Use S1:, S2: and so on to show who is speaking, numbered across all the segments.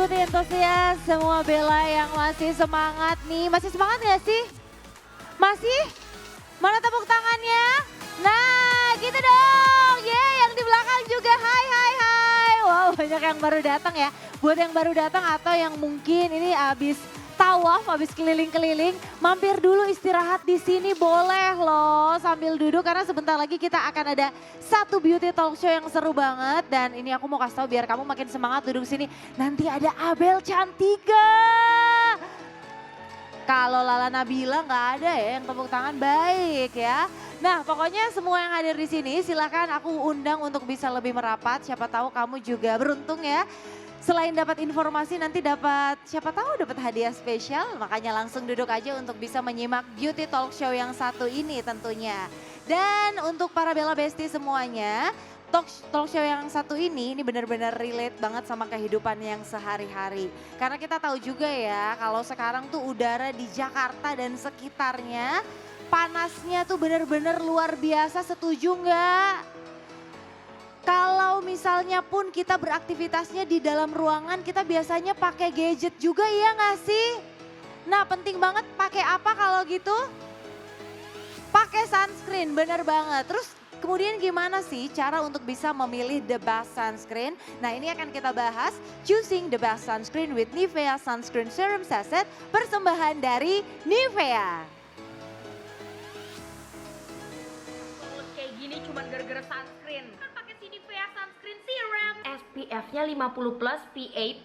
S1: beauty enthusiast, semua Bella yang masih semangat nih. Masih semangat gak sih? Masih? Mana tepuk tangannya? Nah gitu dong, yang di belakang juga hai hai hai. Wow banyak yang baru datang ya. Buat yang baru datang atau yang mungkin ini abis tawaf, habis keliling-keliling, mampir dulu istirahat di sini boleh loh sambil duduk karena sebentar lagi kita akan ada satu beauty talk show yang seru banget dan ini aku mau kasih tahu biar kamu makin semangat duduk sini. Nanti ada Abel Cantika. Kalau Lala Nabila nggak ada ya yang tepuk tangan baik ya. Nah pokoknya semua yang hadir di sini silakan aku undang untuk bisa lebih merapat. Siapa tahu kamu juga beruntung ya. Selain dapat informasi nanti dapat siapa tahu dapat hadiah spesial. Makanya langsung duduk aja untuk bisa menyimak beauty talk show yang satu ini tentunya. Dan untuk para Bella Bestie semuanya, talk show yang satu ini benar-benar relate banget sama kehidupan yang sehari-hari. Karena kita tahu juga ya kalau sekarang tuh udara di Jakarta dan sekitarnya panasnya tuh benar-benar luar biasa, setuju nggak? Kalau misalnya pun kita beraktivitasnya di dalam ruangan kita biasanya pakai gadget juga ya nggak sih? Nah penting banget pakai apa kalau gitu? Pakai sunscreen, bener banget. Terus kemudian gimana sih cara untuk bisa memilih the best sunscreen? Nah ini akan kita bahas choosing the best sunscreen with Nivea Sunscreen Serum Sachet persembahan dari Nivea.
S2: Kayak gini cuman gara-gara sunscreen. Kan pakai si Nivea Sunscreen Serum. SPF-nya 50+, PA+++,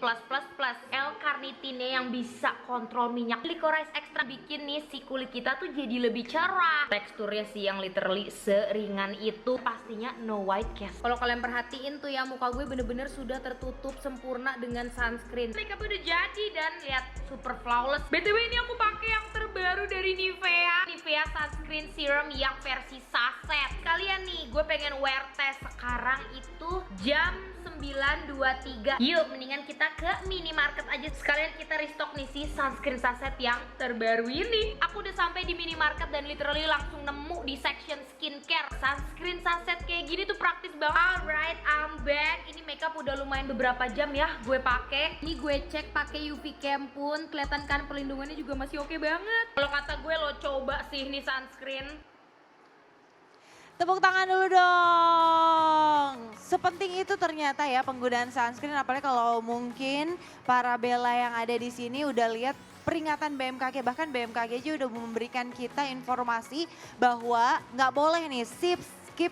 S2: L-carnitine yang bisa kontrol minyak. Licorice extra bikin nih si kulit kita tuh jadi lebih cerah. Teksturnya sih yang literally seringan itu. Pastinya no white cast. Kalau kalian perhatiin tuh ya muka gue bener-bener sudah tertutup sempurna dengan sunscreen. Makeup udah jadi dan lihat super flawless. BTW ini aku pakai yang terbaru dari Nivea. Nivea Sunscreen Serum yang versi sachet. Kalian nih gue pengen wear test sekarang itu jam 9.23. Yuk mendingan kita ke minimarket aja. Sekalian kita restock nih si sunscreen sachet yang terbaru ini. Aku udah sampai di minimarket dan literally langsung nemu di section skincare. Sunscreen sachet kayak gini tuh praktis banget. Alright, I'm back. Ini makeup udah lumayan beberapa jam ya gue pakai. Ini gue cek pakai UV cam pun kelihatan kan perlindungannya juga masih oke banget. Kalau kata gue lo coba sih ini sunscreen.
S1: Tepuk tangan dulu dong. Sepenting itu ternyata ya penggunaan sunscreen, apalagi kalau mungkin para Bella yang ada di sini udah lihat peringatan BMKG, bahkan BMKG juga udah memberikan kita informasi bahwa nggak boleh nih skip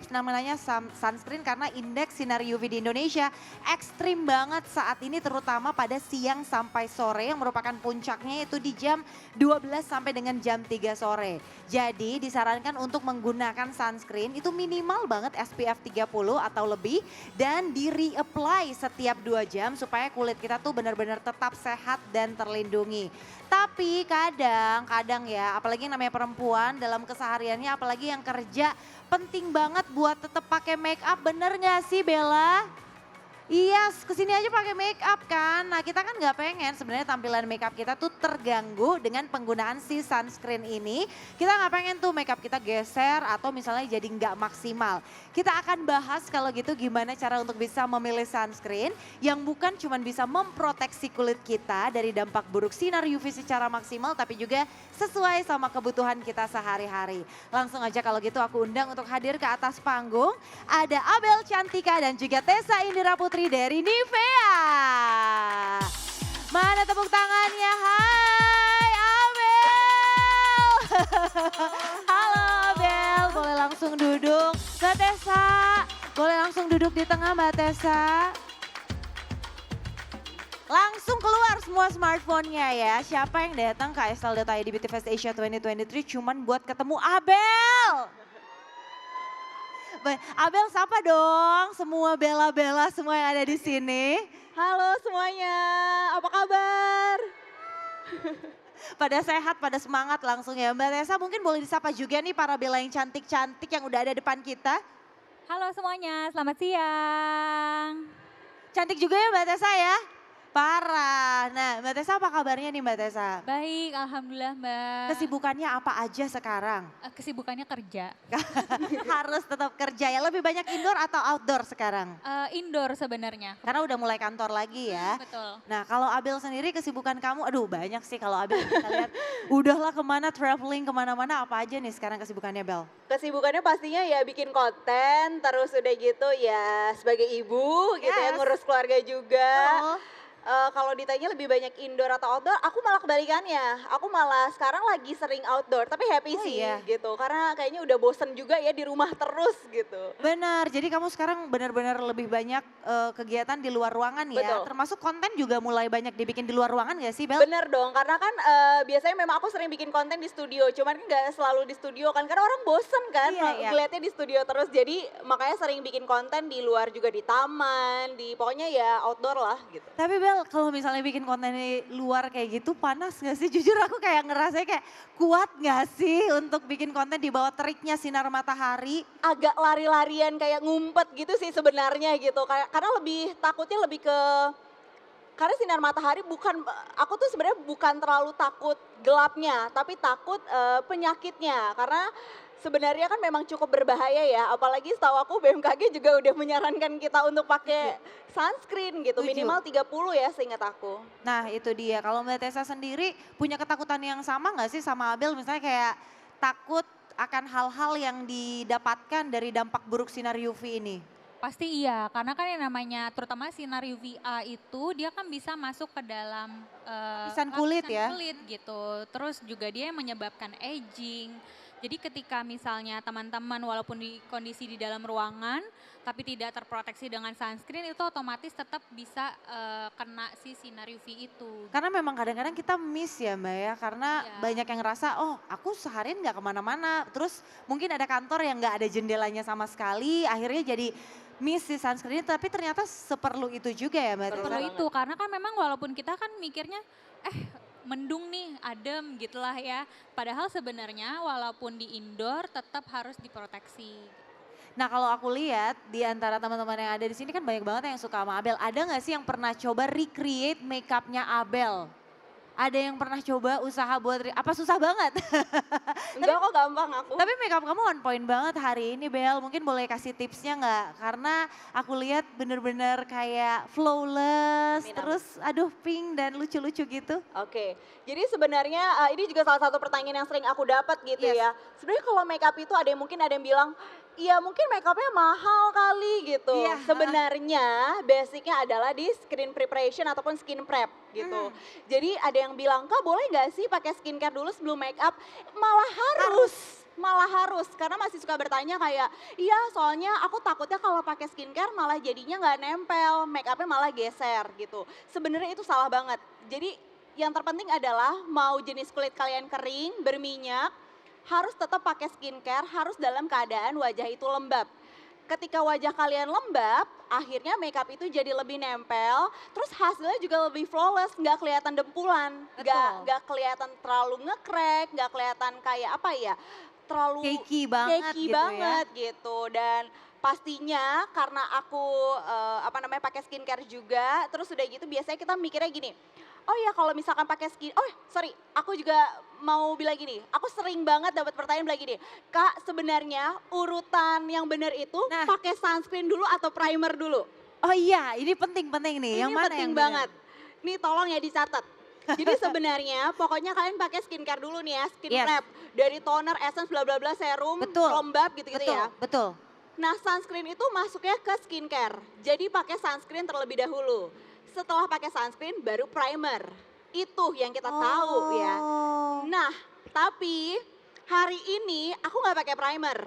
S1: namanya sunscreen karena indeks sinar UV di Indonesia ekstrim banget saat ini terutama pada siang sampai sore yang merupakan puncaknya itu di jam 12 sampai dengan jam 3 sore. Jadi disarankan untuk menggunakan sunscreen itu minimal banget SPF 30 atau lebih dan di reapply setiap 2 jam supaya kulit kita tuh benar-benar tetap sehat dan terlindungi. Tapi kadang ya apalagi yang namanya perempuan dalam kesehariannya apalagi yang kerja penting banget buat tetap pakai make up, bener gak sih Bella? Iya, kesini aja pakai make up kan. Nah kita kan nggak pengen sebenarnya tampilan make up kita tuh terganggu dengan penggunaan si sunscreen ini. Kita nggak pengen tuh make up kita geser atau misalnya jadi nggak maksimal. Kita akan bahas kalau gitu gimana cara untuk bisa memilih sunscreen yang bukan cuma bisa memproteksi kulit kita dari dampak buruk sinar UV secara maksimal tapi juga sesuai sama kebutuhan kita sehari-hari. Langsung aja kalau gitu aku undang untuk hadir ke atas panggung. Ada Abel Cantika dan juga Tessa Indira Putri dari Nivea. Mana tepuk tangannya? Hai Abel. Halo Abel, boleh langsung duduk. Mbak Tessa, boleh langsung duduk di tengah Mbak Tessa. Langsung keluar semua smartphone-nya ya. Siapa yang datang ke ISL.id Beauty Fest Asia 2023 cuman buat ketemu Abel. Abel sapa dong semua Bella-Bella semua yang ada di sini.
S3: Halo semuanya, apa kabar?
S1: Pada sehat, pada semangat langsung ya. Mbak Tessa mungkin boleh disapa juga nih para Bella yang cantik-cantik yang udah ada depan kita.
S3: Halo semuanya, selamat siang.
S1: Cantik juga ya Mbak Tessa ya. Parah. Nah Mbak Tessa apa kabarnya nih Mbak Tessa?
S3: Baik, alhamdulillah Mbak.
S1: Kesibukannya apa aja sekarang?
S3: Kesibukannya kerja.
S1: Harus tetap kerja ya, lebih banyak indoor atau outdoor sekarang?
S3: Indoor sebenarnya.
S1: Karena udah mulai kantor lagi ya.
S3: Betul.
S1: Nah kalau Abel sendiri kesibukan kamu, aduh banyak sih kalau Abel kita lihat. Udahlah kemana traveling kemana-mana apa aja nih sekarang kesibukannya Bel?
S4: Kesibukannya pastinya ya bikin konten, terus udah gitu ya sebagai ibu gitu ya
S1: Yes.
S4: ngurus keluarga juga.
S1: Oh.
S4: Kalau ditanya lebih banyak indoor atau outdoor, aku malah kebalikannya. Aku malah sekarang lagi sering outdoor, tapi happy
S1: Oh
S4: sih
S1: iya.
S4: gitu. Karena kayaknya udah bosen juga ya di rumah terus gitu.
S1: Benar, jadi kamu sekarang benar-benar lebih banyak kegiatan di luar ruangan ya.
S4: Betul.
S1: Termasuk konten juga mulai banyak dibikin di luar ruangan gak sih Bel?
S4: Bener dong, karena kan biasanya memang aku sering bikin konten di studio, cuman kan nggak selalu di studio kan, karena orang bosen kan
S1: Iya, iya.
S4: ngeliatnya di studio terus. Jadi makanya sering bikin konten di luar juga, di taman, di pokoknya ya outdoor lah gitu.
S1: Tapi Bel, kalau misalnya bikin konten di luar kayak gitu panas gak sih? Jujur aku kayak ngerasanya kayak kuat gak sih untuk bikin konten di bawah teriknya sinar matahari?
S4: Agak lari-larian kayak ngumpet gitu sih sebenarnya gitu. Karena takutnya lebih ke karena sinar matahari aku tuh sebenarnya bukan terlalu takut gelapnya, tapi takut penyakitnya. Karena sebenarnya kan memang cukup berbahaya ya, apalagi setahu aku BMKG juga udah menyarankan kita untuk pakai sunscreen gitu,
S1: Setuju.
S4: minimal 30 ya seingat aku.
S1: Nah itu dia, kalau Mbak Tessa sendiri punya ketakutan yang sama gak sih sama Abel? Misalnya kayak takut akan hal-hal yang didapatkan dari dampak buruk sinar UV ini?
S3: Pasti iya, karena kan yang namanya terutama sinar UVA itu dia kan bisa masuk ke dalam
S1: Lapisan kulit ya?
S3: kulit gitu. Terus juga dia yang menyebabkan aging. Jadi ketika misalnya teman-teman walaupun di kondisi di dalam ruangan tapi tidak terproteksi dengan sunscreen itu otomatis tetap bisa kena si sinar UV itu.
S1: Karena memang kadang-kadang kita miss ya Mbak ya, karena
S3: Iya.
S1: banyak yang ngerasa oh aku seharian gak kemana-mana. Terus mungkin ada kantor yang gak ada jendelanya sama sekali, akhirnya jadi miss si sunscreen, tapi ternyata seperlu itu juga ya Mbak Tessa?
S3: Perlu itu karena kan memang walaupun kita kan mikirnya mendung nih, adem gitulah ya. Padahal sebenarnya walaupun di indoor tetap harus diproteksi.
S1: Nah kalau aku lihat di antara teman-teman yang ada di sini kan banyak banget yang suka sama Abel. Ada nggak sih yang pernah coba recreate makeupnya Abel? Ada yang pernah coba usaha buat, apa susah banget?
S4: Enggak kok, gampang aku.
S1: Tapi makeup kamu on point banget hari ini Bel. Mungkin boleh kasih tipsnya nggak? Karena aku lihat bener-bener kayak flawless,
S4: Amin, amin.
S1: terus aduh pink dan lucu-lucu gitu.
S4: Oke, jadi sebenarnya ini juga salah satu pertanyaan yang sering aku dapat gitu
S1: Yes.
S4: ya. Sebenarnya kalau makeup itu mungkin ada yang bilang, iya mungkin makeupnya mahal kali gitu.
S1: Iya.
S4: Sebenarnya basicnya adalah di skin preparation ataupun skin prep gitu. Jadi ada yang bilang, Kak boleh nggak sih pakai skincare dulu sebelum makeup? Malah harus, karena masih suka bertanya kayak, iya soalnya aku takutnya kalau pakai skincare malah jadinya nggak nempel, makeupnya malah geser gitu. Sebenarnya itu salah banget. Jadi yang terpenting adalah mau jenis kulit kalian kering, berminyak, harus tetap pakai skincare, harus dalam keadaan wajah itu lembab. Ketika wajah kalian lembab, akhirnya makeup itu jadi lebih nempel, terus hasilnya juga lebih flawless, nggak kelihatan dempulan,
S1: Betul.
S4: nggak kelihatan terlalu ngekrek, nggak kelihatan kayak apa ya, terlalu
S1: Cakey banget
S4: cakey
S1: gitu
S4: banget gitu. Dan pastinya karena aku pakai skincare juga, terus udah gitu biasanya kita mikirnya gini, oh ya kalau misalkan pakai aku juga mau bilang gini, aku sering banget dapat pertanyaan bilang gini, Kak sebenarnya urutan yang benar itu
S1: Nah.
S4: pakai sunscreen dulu atau primer dulu?
S1: Oh iya ini penting-penting nih, yang
S4: Ini
S1: mana
S4: penting
S1: yang benar?
S4: banget. Nih tolong ya dicatat. Jadi sebenarnya pokoknya kalian pakai skincare dulu nih ya, skin
S1: Yes.
S4: prep. Dari toner, essence, bla bla bla, serum,
S1: Betul.
S4: lembab gitu-gitu
S1: Betul,
S4: ya.
S1: betul.
S4: Nah sunscreen itu masuknya ke skincare. Jadi pakai sunscreen terlebih dahulu. Setelah pakai sunscreen baru primer. Itu yang kita tahu ya.
S1: Oh.
S4: Nah tapi hari ini aku nggak pakai primer.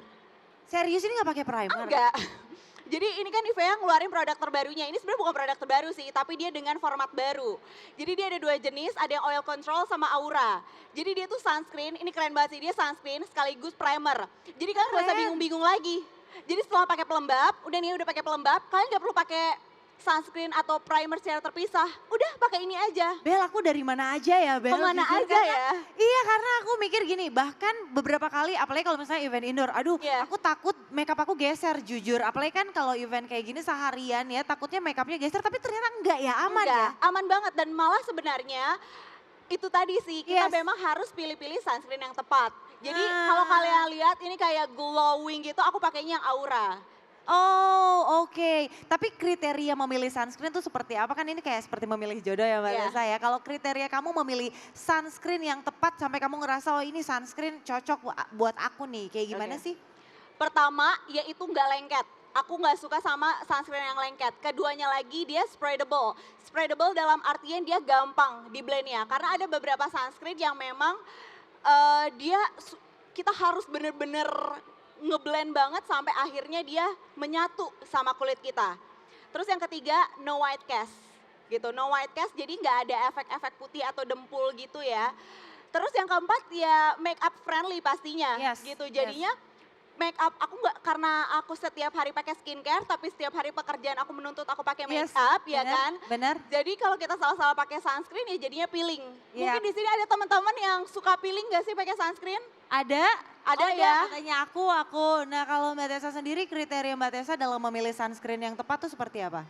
S1: Serius ini nggak pakai primer?
S4: Enggak. Jadi ini kan Nivea ngeluarin produk terbarunya. Ini sebenarnya bukan produk terbaru sih, tapi dia dengan format baru. Jadi dia ada 2 jenis, ada yang oil control sama aura. Jadi dia tuh sunscreen, ini keren banget sih, dia sunscreen sekaligus primer. Jadi kalian nggak usah
S1: Keren.
S4: bingung-bingung lagi. Jadi setelah pakai pelembab, udah pakai pelembab, kalian nggak perlu pakai sunscreen atau primer secara terpisah, udah pakai ini aja.
S1: Bel, aku dari mana aja ya Bel?
S4: Kemana
S1: Jujur,
S4: aja
S1: karena-
S4: ya?
S1: Iya, karena aku mikir gini, bahkan beberapa kali, apalagi kalau misalnya event indoor, aduh
S4: Iya.
S1: aku takut makeup aku geser jujur. Apalagi kan kalau event kayak gini seharian ya, takutnya makeupnya geser, tapi ternyata enggak ya, aman
S4: Enggak,
S1: ya.
S4: aman banget dan malah sebenarnya itu tadi sih kita
S1: Yes.
S4: memang harus pilih-pilih sunscreen yang tepat. Jadi
S1: Nah.
S4: kalau kalian lihat ini kayak glowing gitu, aku pakainya yang Aura.
S1: Oh oke, tapi kriteria memilih sunscreen tuh seperti apa? Kan ini kayak seperti memilih jodoh ya Mbak
S4: Iya.
S1: Tessa ya. Kalau kriteria kamu memilih sunscreen yang tepat sampai kamu ngerasa oh ini sunscreen cocok buat aku nih, kayak gimana
S4: Oke.
S1: sih?
S4: Pertama, yaitu nggak lengket. Aku nggak suka sama sunscreen yang lengket. Keduanya lagi dia spreadable. Spreadable dalam artian dia gampang di blendnya. Karena ada beberapa sunscreen yang memang kita harus bener-bener ngeblend banget sampai akhirnya dia menyatu sama kulit kita. Terus yang ketiga, no white cast gitu. No white cast jadi nggak ada efek-efek putih atau dempul gitu ya. Terus yang keempat ya make up friendly pastinya
S1: Yes,
S4: gitu.
S1: yes.
S4: Jadinya make up aku nggak, karena aku setiap hari pakai skincare tapi setiap hari pekerjaan aku menuntut aku pakai make
S1: Yes,
S4: up ya
S1: bener,
S4: kan.
S1: Bener.
S4: Jadi kalau kita salah-salah pakai sunscreen ya jadinya peeling.
S1: Iya.
S4: Mungkin di sini ada teman-teman yang suka peeling nggak sih pakai sunscreen?
S1: Ada?
S4: Ada
S1: Oh
S4: ya?
S1: katanya aku. Nah kalau Mbak Tessa sendiri kriteria Mbak Tessa dalam memilih sunscreen yang tepat tuh seperti apa?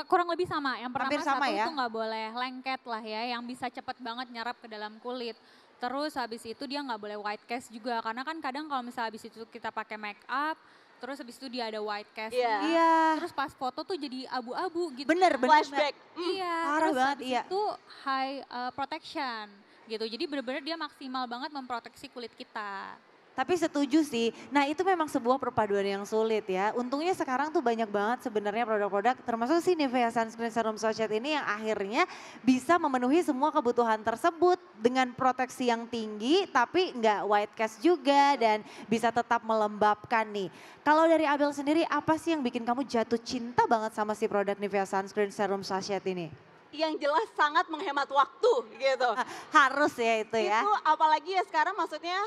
S3: Kurang lebih sama. Yang pertama
S1: Hampir sama
S3: satu
S1: ya?
S3: tuh nggak boleh lengket lah ya, yang bisa cepet banget nyerap ke dalam kulit. Terus habis itu dia nggak boleh white cast juga, karena kan kadang kalau misalnya habis itu kita pakai make up, terus habis itu dia ada white cast.
S4: Iya.
S1: Iya.
S3: Terus pas foto tuh jadi abu-abu gitu.
S1: Bener, bener.
S4: Flashback.
S3: Iya,
S1: Parah
S3: terus
S1: banget,
S3: habis
S1: iya.
S3: itu high protection gitu. Jadi benar-benar dia maksimal banget memproteksi kulit kita.
S1: Tapi setuju sih. Nah itu memang sebuah perpaduan yang sulit ya. Untungnya sekarang tuh banyak banget sebenarnya produk-produk termasuk si Nivea Sunscreen Serum Sachet ini yang akhirnya bisa memenuhi semua kebutuhan tersebut dengan proteksi yang tinggi tapi nggak white cast juga dan bisa tetap melembabkan nih. Kalau dari Abel sendiri apa sih yang bikin kamu jatuh cinta banget sama si produk Nivea Sunscreen Serum Sachet ini?
S4: Yang jelas sangat menghemat waktu gitu.
S1: Harus ya itu ya.
S4: Itu apalagi ya sekarang maksudnya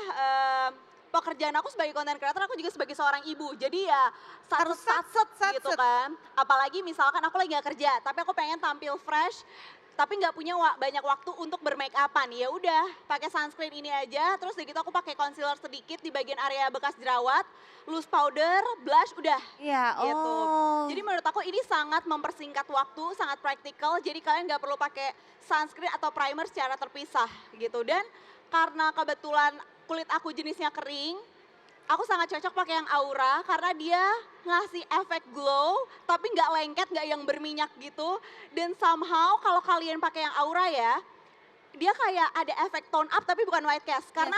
S4: pekerjaan aku sebagai content creator, aku juga sebagai seorang ibu. Jadi ya
S1: Harus sat,
S4: gitu kan. Apalagi misalkan aku lagi gak kerja, tapi aku pengen tampil fresh, tapi nggak punya banyak waktu untuk bermake upan. Ya udah, pakai sunscreen ini aja. Terus dari gitu aku pakai concealer sedikit di bagian area bekas jerawat, loose powder, blush, udah.
S1: Iya,
S4: Gitu.
S1: oh.
S4: Jadi menurut aku ini sangat mempersingkat waktu, sangat praktikal. Jadi kalian nggak perlu pakai sunscreen atau primer secara terpisah gitu. Dan karena kebetulan kulit aku jenisnya kering, aku sangat cocok pakai yang Aura karena dia ngasih efek glow tapi nggak lengket, nggak yang berminyak gitu. Dan somehow kalau kalian pakai yang Aura ya, dia kayak ada efek tone up tapi bukan white cast. Karena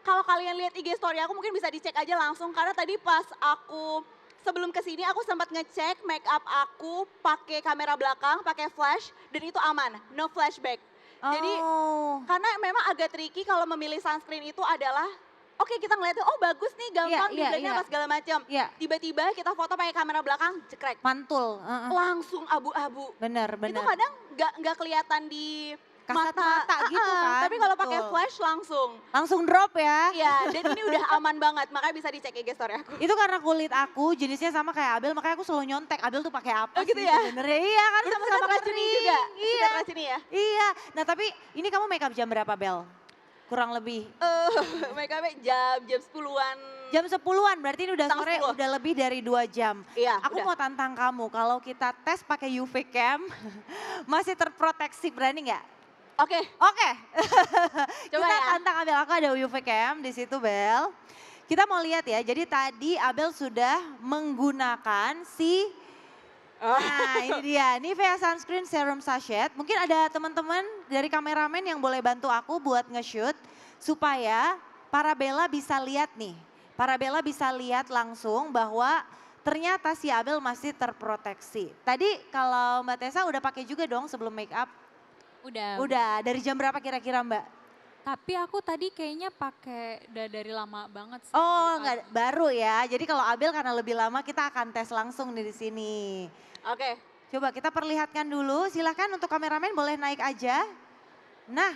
S4: kalau kalian lihat IG story aku mungkin bisa dicek aja langsung karena tadi pas aku sebelum kesini aku sempat ngecek make up aku pakai kamera belakang, pakai flash dan itu aman, no flashback. Jadi
S1: Oh.
S4: karena memang agak tricky kalau memilih sunscreen itu adalah oke kita ngeliatnya oh bagus nih gampang
S1: Iya,
S4: di blendnya
S1: iya.
S4: apa segala macam.
S1: Iya.
S4: Tiba-tiba kita foto pakai kamera belakang jekrek
S1: Mantul. Heeh.
S4: langsung abu-abu.
S1: Bener,
S4: Itu
S1: bener.
S4: kadang nggak kelihatan di
S1: Kasat mata gitu kan,
S4: Tapi kalau pakai
S1: betul.
S4: flash langsung.
S1: Langsung drop ya.
S4: Iya, dan ini udah aman banget, makanya bisa dicek IG story aku.
S1: Itu karena kulit aku jenisnya sama kayak Abel, makanya aku selalu nyontek. Abel tuh pakai apa
S4: Oh, gitu
S1: sih
S4: ya?
S1: sebenarnya? Iya kan
S4: Berarti
S1: sama-sama
S4: suka teracuni
S1: kering.
S4: juga?
S1: Iya.
S4: Suka teracuni ya?
S1: Iya. Nah tapi ini kamu makeup jam berapa Bel? Kurang lebih.
S4: Make up jam 10-an.
S1: Jam 10-an berarti ini udah
S4: Setengah
S1: sore
S4: 10.
S1: udah lebih dari 2 jam.
S4: Iya,
S1: Aku
S4: udah.
S1: mau tantang kamu, kalau kita tes pakai UV cam masih terproteksi, berani nggak?
S4: Oke,
S1: Oke.
S4: Coba
S1: Kita
S4: ya.
S1: tantang Abel, aku ada UV cam di situ Bel. Kita mau lihat ya, jadi tadi Abel sudah menggunakan si Nah ini dia, Nivea Sunscreen Serum Sachet. Mungkin ada teman-teman dari kameramen yang boleh bantu aku buat nge-shoot supaya para Bella bisa lihat nih. Para Bella bisa lihat langsung bahwa ternyata si Abel masih terproteksi. Tadi kalau Mbak Tessa udah pakai juga dong sebelum make up?
S3: Udah.
S1: Udah, dari jam berapa kira-kira Mbak?
S3: Tapi aku tadi kayaknya pakai dari lama banget sih.
S1: Oh
S3: dari
S1: nggak baru ya, jadi kalau Abel karena lebih lama kita akan tes langsung nih di sini.
S4: oke.
S1: Coba kita perlihatkan dulu, silahkan untuk kameramen boleh naik aja. Nah,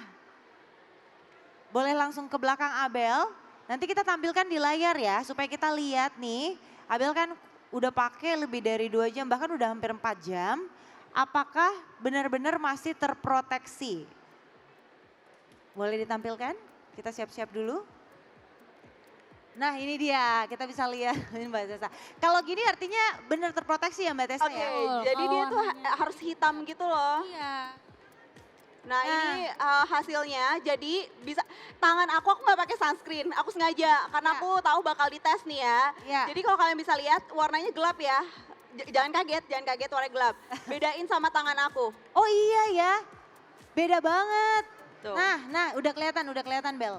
S1: boleh langsung ke belakang Abel. Nanti kita tampilkan di layar ya, supaya kita lihat nih. Abel kan udah pakai lebih dari 2 jam, bahkan udah hampir 4 jam, apakah benar-benar masih terproteksi? Boleh ditampilkan? Kita siap-siap dulu. Nah ini dia, kita bisa lihat Mbak Tessa. Kalau gini artinya benar terproteksi ya Mbak Tessa
S4: Oke,
S1: ya?
S3: Betul,
S4: jadi
S3: kalau
S4: dia tuh
S3: warnanya.
S4: harus hitam gitu loh.
S3: Iya.
S4: Nah,
S1: Nah.
S4: ini hasilnya jadi bisa tangan aku nggak pakai sunscreen, aku sengaja karena
S1: Ya.
S4: aku tahu bakal dites nih ya.
S1: Ya.
S4: Jadi kalau kalian bisa lihat warnanya gelap ya. Jangan kaget warnanya gelap. Bedain sama tangan aku.
S1: Oh iya ya, beda banget.
S4: Tuh.
S1: Nah udah kelihatan Bel.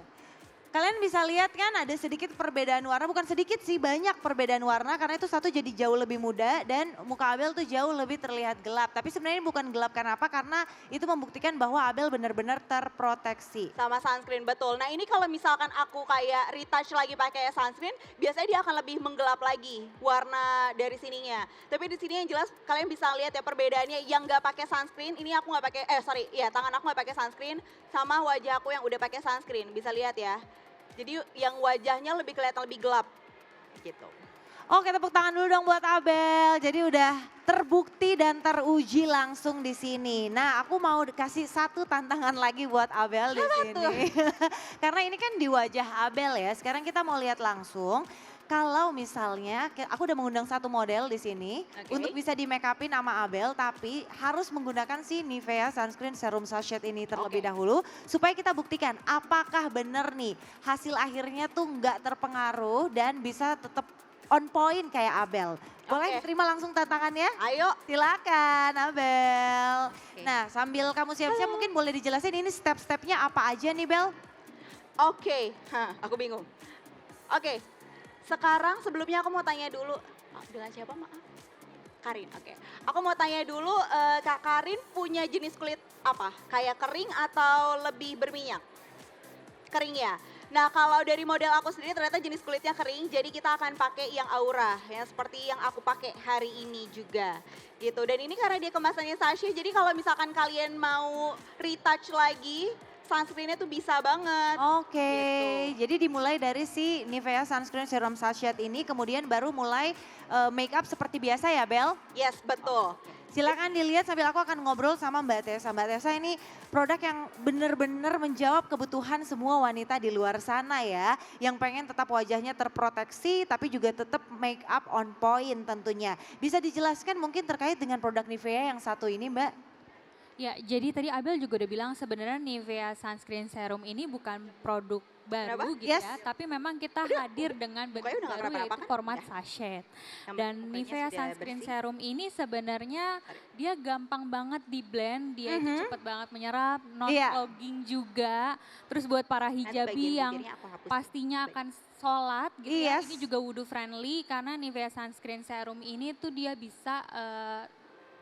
S1: Kalian bisa lihat kan ada sedikit perbedaan warna, bukan sedikit sih, banyak perbedaan warna karena itu satu jadi jauh lebih muda dan muka Abel tuh jauh lebih terlihat gelap. Tapi sebenarnya bukan gelap karena apa? Karena itu membuktikan bahwa Abel benar-benar terproteksi.
S4: Sama sunscreen, betul. Nah ini kalau misalkan aku kayak retouch lagi pakai sunscreen, biasanya dia akan lebih menggelap lagi warna dari sininya. Tapi di sini yang jelas kalian bisa lihat ya perbedaannya, yang nggak pakai sunscreen, ini aku nggak pakai, tangan aku nggak pakai sunscreen, sama wajah aku yang udah pakai sunscreen, bisa lihat ya. Jadi yang wajahnya lebih kelihatan lebih gelap, gitu.
S1: Oke, tepuk tangan dulu dong buat Abel. Jadi udah terbukti dan teruji langsung di sini. Nah, aku mau kasih satu tantangan lagi buat Abel di sini. Karena ini kan di wajah Abel ya. Sekarang kita mau lihat langsung. Kalau misalnya, aku udah mengundang satu model di sini
S4: Oke.
S1: untuk bisa di make upin sama Abel, tapi harus menggunakan si Nivea Sunscreen Serum Sachet ini terlebih
S4: Oke.
S1: dahulu, supaya kita buktikan apakah benar nih hasil akhirnya tuh nggak terpengaruh dan bisa tetap on point kayak Abel. Boleh
S4: Oke.
S1: terima langsung tantangannya?
S4: Ayo,
S1: Silakan Abel. Nah sambil kamu siap-siap mungkin boleh dijelasin ini step-stepnya apa aja nih Bel?
S4: oke. Aku bingung. Oke, sekarang sebelumnya aku mau tanya dulu, dengan siapa maaf? Karin, oke. Aku mau tanya dulu, Kak Karin punya jenis kulit apa? Kayak kering atau lebih berminyak? Kering ya. Nah kalau dari model aku sendiri ternyata jenis kulitnya kering, jadi kita akan pakai yang Aura, yang seperti yang aku pakai hari ini juga. Gitu, dan ini karena dia kemasannya sachet, jadi kalau misalkan kalian mau retouch lagi, sunscreennya tuh bisa banget.
S1: Oke,
S4: Gitu.
S1: jadi dimulai dari si Nivea Sunscreen Serum Sachet ini kemudian baru mulai make up seperti biasa ya Bel?
S4: Yes, betul.
S1: Silakan dilihat sambil aku akan ngobrol sama Mbak Tessa. Mbak Tessa ini produk yang benar-benar menjawab kebutuhan semua wanita di luar sana ya. Yang pengen tetap wajahnya terproteksi tapi juga tetap make up on point tentunya. Bisa dijelaskan mungkin terkait dengan produk Nivea yang satu ini Mbak?
S3: Ya, jadi tadi Abel juga udah bilang sebenarnya Nivea Sunscreen Serum ini bukan produk baru
S4: Kenapa?
S3: gitu
S1: Yes.
S3: ya, tapi memang kita hadir dengan bentuk
S4: mukanya udah nggak
S3: baru
S4: kenapa-napa
S3: yaitu
S4: kan?
S3: format
S4: Udah.
S3: sachet.
S4: Yang
S3: Dan
S4: mukanya
S3: Nivea
S4: sudah
S3: Sunscreen
S4: bersih.
S3: Serum ini sebenarnya dia gampang banget di blend, dia itu
S1: Mhm.
S3: cepet banget menyerap, non
S1: Iya.
S3: fogging juga. Terus buat para
S4: Nanti
S3: hijabi
S4: bagian
S3: yang
S4: bibirnya aku hapus.
S3: pastinya akan sholat gitu ya,
S1: Yes.
S3: ini juga wudhu friendly karena Nivea Sunscreen Serum ini tuh dia bisa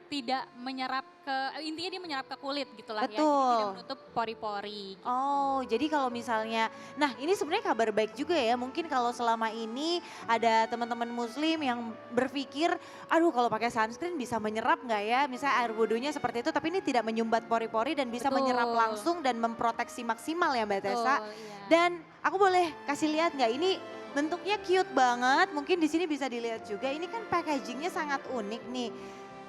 S3: tidak menyerap ke, intinya dia menyerap ke kulit gitu lah ya, jadi
S1: Betul.
S3: tidak menutup pori-pori. Gitu.
S1: Oh, jadi kalau misalnya, nah ini sebenarnya kabar baik juga ya. Mungkin kalau selama ini ada teman-teman muslim yang berpikir, aduh kalau pakai sunscreen bisa menyerap nggak ya? Misalnya air wudhunya seperti itu, tapi ini tidak menyumbat pori-pori dan bisa
S3: Betul.
S1: menyerap langsung dan memproteksi maksimal ya Mbak Tessa.
S3: Betul, iya.
S1: Dan aku boleh kasih lihat nggak ini bentuknya cute banget. Mungkin di sini bisa dilihat juga. Ini kan packagingnya sangat unik nih.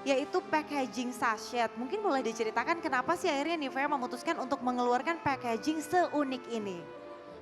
S1: Yaitu packaging sachet. Mungkin boleh diceritakan kenapa sih akhirnya Nivea memutuskan untuk mengeluarkan packaging seunik ini?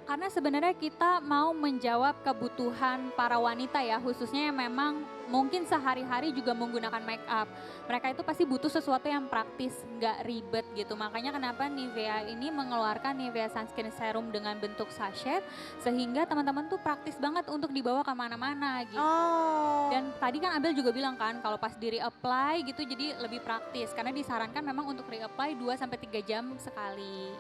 S3: Karena sebenarnya kita mau menjawab kebutuhan para wanita ya, khususnya yang memang mungkin sehari-hari juga menggunakan make up. Mereka itu pasti butuh sesuatu yang praktis, nggak ribet gitu. Makanya kenapa Nivea ini mengeluarkan Nivea Sunscreen Serum dengan bentuk sachet, sehingga teman-teman tuh praktis banget untuk dibawa kemana-mana gitu.
S1: Oh.
S3: Dan tadi kan Abel juga bilang kan kalau pas di reapply gitu jadi lebih praktis karena disarankan memang untuk reapply 2-3 jam sekali.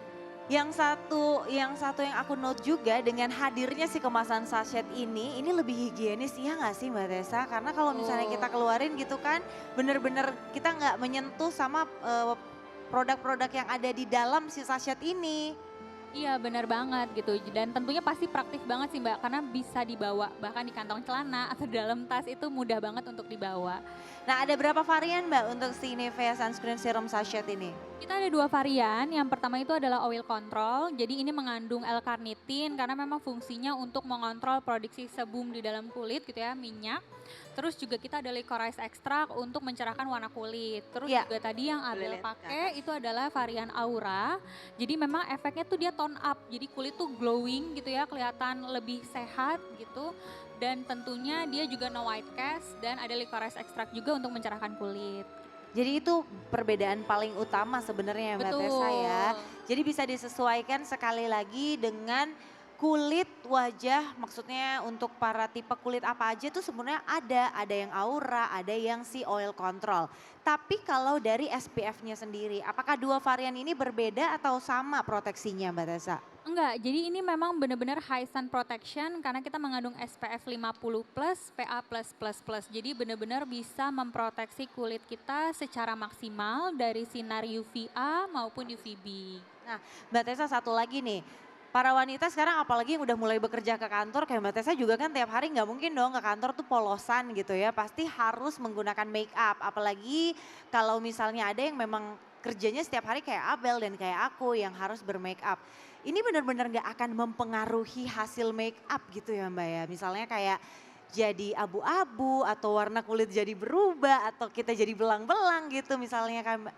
S1: Yang satu yang aku note juga dengan hadirnya si kemasan sachet ini lebih higienis iya nggak sih Mbak Tessa? Karena kalau misalnya kita keluarin gitu kan bener-bener kita nggak menyentuh sama produk-produk yang ada di dalam si sachet ini.
S3: Iya benar banget gitu dan tentunya pasti praktis banget sih Mbak karena bisa dibawa bahkan di kantong celana atau di dalam tas itu mudah banget untuk dibawa.
S1: Nah ada berapa varian Mbak untuk si Nivea Sunscreen Serum Sachet ini?
S3: Kita ada 2 varian, yang pertama itu adalah oil control, jadi ini mengandung L-carnitin karena memang fungsinya untuk mengontrol produksi sebum di dalam kulit gitu ya, minyak. Terus juga kita ada licorice extract untuk mencerahkan warna kulit. Terus
S1: Iya.
S3: juga tadi yang
S4: Boleh
S3: Abel
S4: lihat ke
S3: pakai itu adalah varian Aura. Jadi memang efeknya tuh dia tone up. Jadi kulit tuh glowing gitu ya, kelihatan lebih sehat gitu. Dan tentunya dia juga no white cast dan ada licorice extract juga untuk mencerahkan kulit.
S1: Jadi itu perbedaan paling utama sebenarnya Mbak Tessa ya.
S3: Betul.
S1: Jadi bisa disesuaikan sekali lagi dengan kulit wajah, maksudnya untuk para tipe kulit apa aja tuh sebenarnya ada yang aura, ada yang si oil control. Tapi kalau dari SPF-nya sendiri, apakah dua varian ini berbeda atau sama proteksinya Mbak Tessa?
S3: Enggak, jadi ini memang benar-benar high sun protection karena kita mengandung SPF 50 plus, PA plus plus plus. Jadi benar-benar bisa memproteksi kulit kita secara maksimal dari sinar UVA maupun UVB.
S1: Nah, Mbak Tessa satu lagi nih. Para wanita sekarang apalagi yang udah mulai bekerja ke kantor kayak Mbak Tessa juga kan tiap hari nggak mungkin dong ke kantor tuh polosan gitu ya. Pasti harus menggunakan make up. Apalagi kalau misalnya ada yang memang kerjanya setiap hari kayak Abel dan kayak aku yang harus bermake up. Ini benar-benar nggak akan mempengaruhi hasil make up gitu ya Mbak ya. Misalnya kayak jadi abu-abu atau warna kulit jadi berubah atau kita jadi belang-belang gitu misalnya kan Mbak.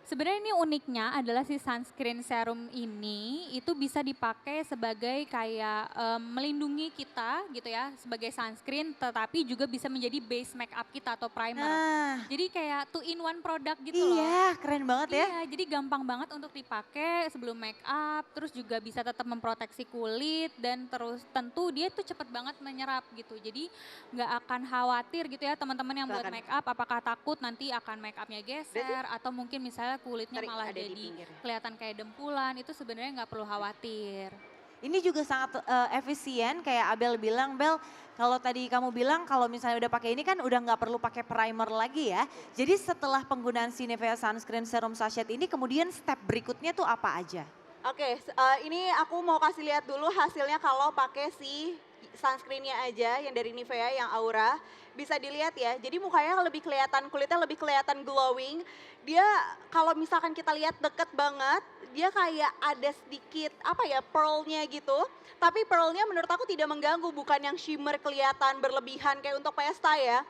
S3: Sebenarnya ini uniknya adalah si sunscreen serum ini itu bisa dipakai sebagai kayak melindungi kita gitu ya sebagai sunscreen tetapi juga bisa menjadi base make up kita atau primer.
S1: Nah,
S3: Jadi kayak two in one product gitu loh.
S1: iya keren banget ya.
S3: Iya, jadi gampang banget untuk dipakai sebelum make up, terus juga bisa tetap memproteksi kulit dan terus tentu dia tuh cepet banget menyerap gitu. Jadi nggak akan khawatir gitu ya teman-teman yang
S4: Nggak
S3: buat
S4: akan.
S3: make up apakah takut nanti akan make upnya geser atau mungkin misalnya kulitnya
S4: Tarik,
S3: malah
S4: ada di
S3: jadi
S4: pinggir.
S3: kelihatan kayak dempulan, itu sebenarnya nggak perlu khawatir.
S1: Ini juga sangat efisien kayak Abel bilang, Bel kalau tadi kamu bilang kalau misalnya udah pakai ini kan udah nggak perlu pakai primer lagi ya. Jadi setelah penggunaan si Nivea Sunscreen Serum Sachet ini kemudian step berikutnya tuh apa aja?
S4: Oke, ini aku mau kasih lihat dulu hasilnya kalau pakai si sunscreennya aja yang dari Nivea yang Aura. Bisa dilihat ya, jadi mukanya lebih kelihatan, kulitnya lebih kelihatan glowing. Dia kalau misalkan kita lihat deket banget, dia kayak ada sedikit apa ya pearlnya gitu. Tapi pearlnya menurut aku tidak mengganggu, bukan yang shimmer kelihatan berlebihan kayak untuk pesta ya.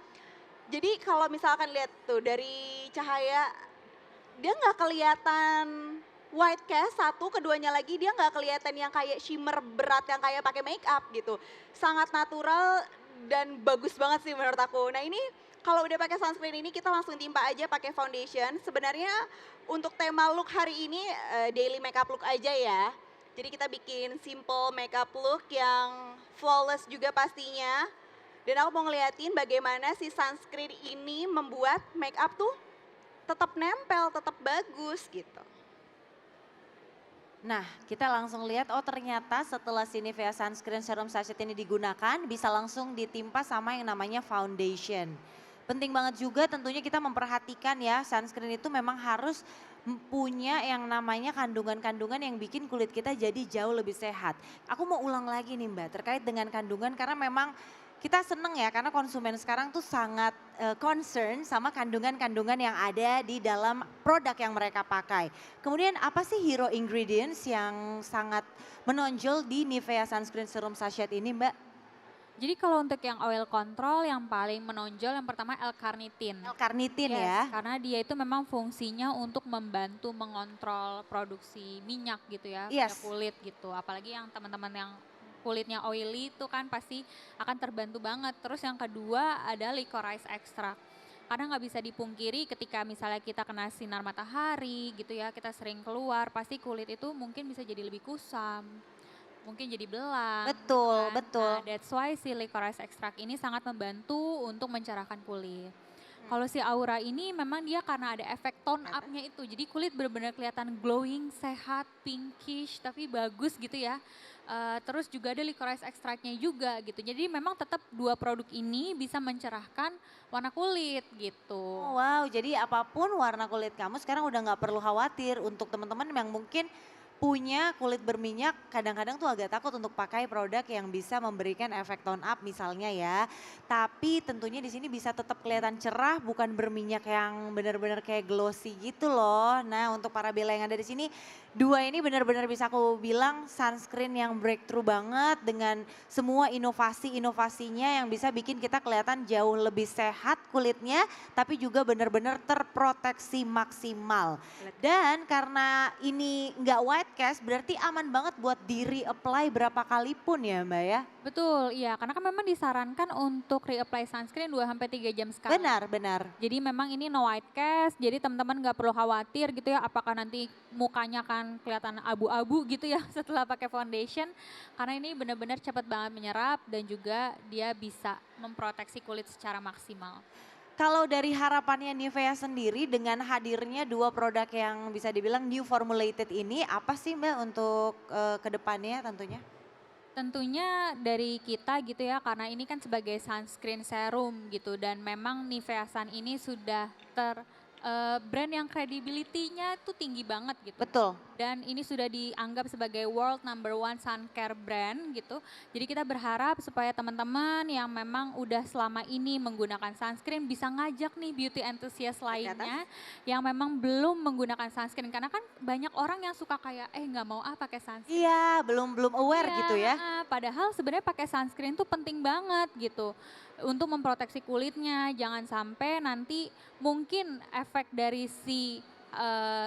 S4: Jadi kalau misalkan lihat tuh dari cahaya, dia nggak kelihatan white cast satu, keduanya lagi dia nggak kelihatan yang kayak shimmer berat yang kayak pakai make up gitu. Sangat natural dan bagus banget sih menurut aku. Nah ini kalau udah pakai sunscreen ini kita langsung timpa aja pakai foundation. Sebenarnya untuk tema look hari ini daily makeup look aja ya. Jadi kita bikin simple makeup look yang flawless juga pastinya. Dan aku mau ngeliatin bagaimana si sunscreen ini membuat makeup tuh tetap nempel, tetap bagus gitu.
S1: Nah, kita langsung lihat, oh ternyata setelah si Nivea Sunscreen Serum Sachet ini digunakan, bisa langsung ditimpa sama yang namanya foundation. Penting banget juga tentunya kita memperhatikan ya, sunscreen itu memang harus punya yang namanya kandungan-kandungan yang bikin kulit kita jadi jauh lebih sehat. Aku mau ulang lagi nih Mbak, terkait dengan kandungan karena memang kita seneng ya karena konsumen sekarang tuh sangat concern sama kandungan-kandungan yang ada di dalam produk yang mereka pakai. Kemudian apa sih hero ingredients yang sangat menonjol di Nivea Sunscreen Serum Sachet ini Mbak?
S3: Jadi kalau untuk yang oil control yang paling menonjol yang pertama L-carnitin.
S1: L-carnitin
S3: Yes,
S1: ya.
S3: karena dia itu memang fungsinya untuk membantu mengontrol produksi minyak gitu ya pada
S1: Yes.
S3: kulit gitu. Apalagi yang teman-teman yang kulitnya oily itu kan pasti akan terbantu banget. Terus yang kedua ada licorice extract. Karena nggak bisa dipungkiri ketika misalnya kita kena sinar matahari gitu ya, kita sering keluar, pasti kulit itu mungkin bisa jadi lebih kusam, mungkin jadi belang.
S1: Betul,
S3: Kan?
S1: betul.
S3: Nah, that's why si licorice extract ini sangat membantu untuk mencerahkan kulit. Kalau si Aura ini memang dia karena ada efek tone up-nya itu. Jadi kulit benar-benar kelihatan glowing, sehat, pinkish, tapi bagus gitu ya. Terus juga ada licorice extract-nya juga gitu. Jadi memang tetap dua produk ini bisa mencerahkan warna kulit gitu.
S1: Oh, wow, jadi apapun warna kulit kamu sekarang udah nggak perlu khawatir untuk teman-teman yang mungkin punya kulit berminyak kadang-kadang tuh agak takut untuk pakai produk yang bisa memberikan efek tone up misalnya ya. Tapi tentunya di sini bisa tetap kelihatan cerah, bukan berminyak yang benar-benar kayak glossy gitu loh. Nah untuk para Bella yang ada di sini, dua ini benar-benar bisa aku bilang sunscreen yang breakthrough banget dengan semua inovasi-inovasinya yang bisa bikin kita kelihatan jauh lebih sehat kulitnya, tapi juga benar-benar terproteksi maksimal. Dan karena ini nggak white cast berarti aman banget buat di reapply berapa kali pun ya Mbak ya?
S3: Betul, iya karena kan memang disarankan untuk reapply sunscreen 2 sampai 3 jam sekali.
S1: Benar, benar.
S3: Jadi memang ini no white cast, jadi teman-teman nggak perlu khawatir gitu ya apakah nanti mukanya kan kelihatan abu-abu gitu ya setelah pakai foundation. Karena ini benar-benar cepat banget menyerap dan juga dia bisa memproteksi kulit secara maksimal.
S1: Kalau dari harapannya Nivea sendiri dengan hadirnya dua produk yang bisa dibilang new formulated ini, apa sih Mbak untuk kedepannya tentunya?
S3: Tentunya dari kita gitu ya karena ini kan sebagai sunscreen serum gitu dan memang Nivea Sun ini sudah brand yang credibility-nya tuh tinggi banget gitu.
S1: Betul.
S3: Dan ini sudah dianggap sebagai world number one sun care brand gitu. Jadi kita berharap supaya teman-teman yang memang udah selama ini menggunakan sunscreen bisa ngajak nih beauty enthusiast lainnya yang memang belum menggunakan sunscreen. Karena kan banyak orang yang suka kayak nggak mau pakai sunscreen.
S1: Iya, belum aware
S3: Iya,
S1: gitu ya.
S3: padahal sebenarnya pakai sunscreen tuh penting banget gitu untuk memproteksi kulitnya. Jangan sampai nanti mungkin efek dari si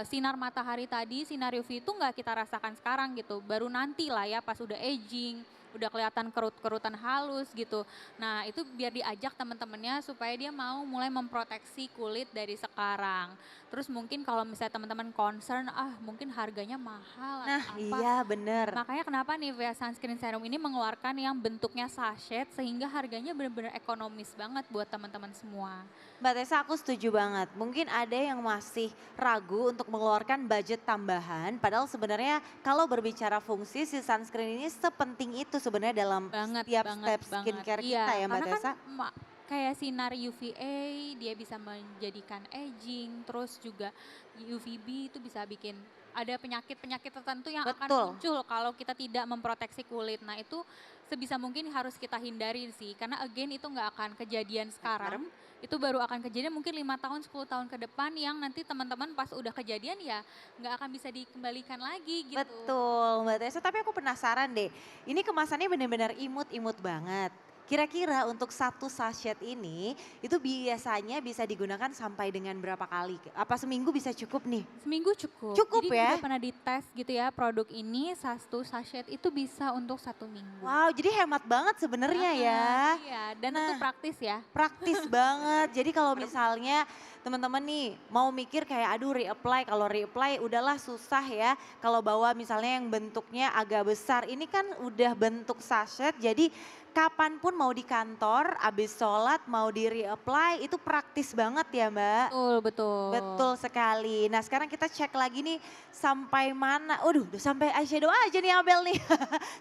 S3: sinar matahari tadi, sinar UV itu nggak kita rasakan sekarang gitu. Baru nanti lah ya pas udah aging, udah kelihatan kerut-kerutan halus gitu. Nah itu biar diajak teman-temannya supaya dia mau mulai memproteksi kulit dari sekarang. Terus mungkin kalau misalnya teman-teman concern, mungkin harganya mahal
S1: Nah
S3: atau apa.
S1: iya bener.
S3: Makanya kenapa Nivea Sunscreen Serum ini mengeluarkan yang bentuknya sachet sehingga harganya benar-benar ekonomis banget buat teman-teman semua.
S1: Mbak Tessa aku setuju banget. Mungkin ada yang masih ragu untuk mengeluarkan budget tambahan. Padahal sebenarnya kalau berbicara fungsi si sunscreen ini sepenting itu sebenarnya dalam setiap step skincare kita ya Mbak
S3: karena
S1: Tessa.
S3: kan kayak sinar UVA dia bisa menjadikan aging, terus juga UVB itu bisa bikin ada penyakit-penyakit tertentu yang akan
S1: Betul.
S3: muncul kalau kita tidak memproteksi kulit. Nah itu sebisa mungkin harus kita hindari sih, karena again itu nggak akan kejadian sekarang. Itu baru akan kejadian mungkin 5 tahun, 10 tahun ke depan yang nanti teman-teman pas udah kejadian ya nggak akan bisa dikembalikan lagi gitu.
S1: Betul Mbak Tessa, tapi aku penasaran deh. Ini kemasannya benar-benar imut-imut banget. Kira-kira untuk satu sachet ini itu biasanya bisa digunakan sampai dengan berapa kali? Apa seminggu bisa cukup nih?
S3: Seminggu cukup.
S1: Cukup
S3: Jadi
S1: ya?
S3: udah pernah dites gitu ya produk ini satu sachet itu bisa untuk 1 minggu.
S1: Wow, jadi hemat banget sebenarnya ya.
S3: Iya, dan itu
S1: Nah.
S3: praktis ya.
S1: Praktis banget. Jadi kalau misalnya teman-teman nih mau mikir kayak aduh reapply, kalau reapply udahlah susah ya. Kalau bawa misalnya yang bentuknya agak besar, ini kan udah bentuk sachet jadi kapanpun mau di kantor, abis sholat mau di reapply itu praktis banget ya Mbak.
S3: Betul, betul.
S1: Betul sekali. Nah sekarang kita cek lagi nih sampai mana. Waduh udah sampai eyeshadow aja nih Abel nih.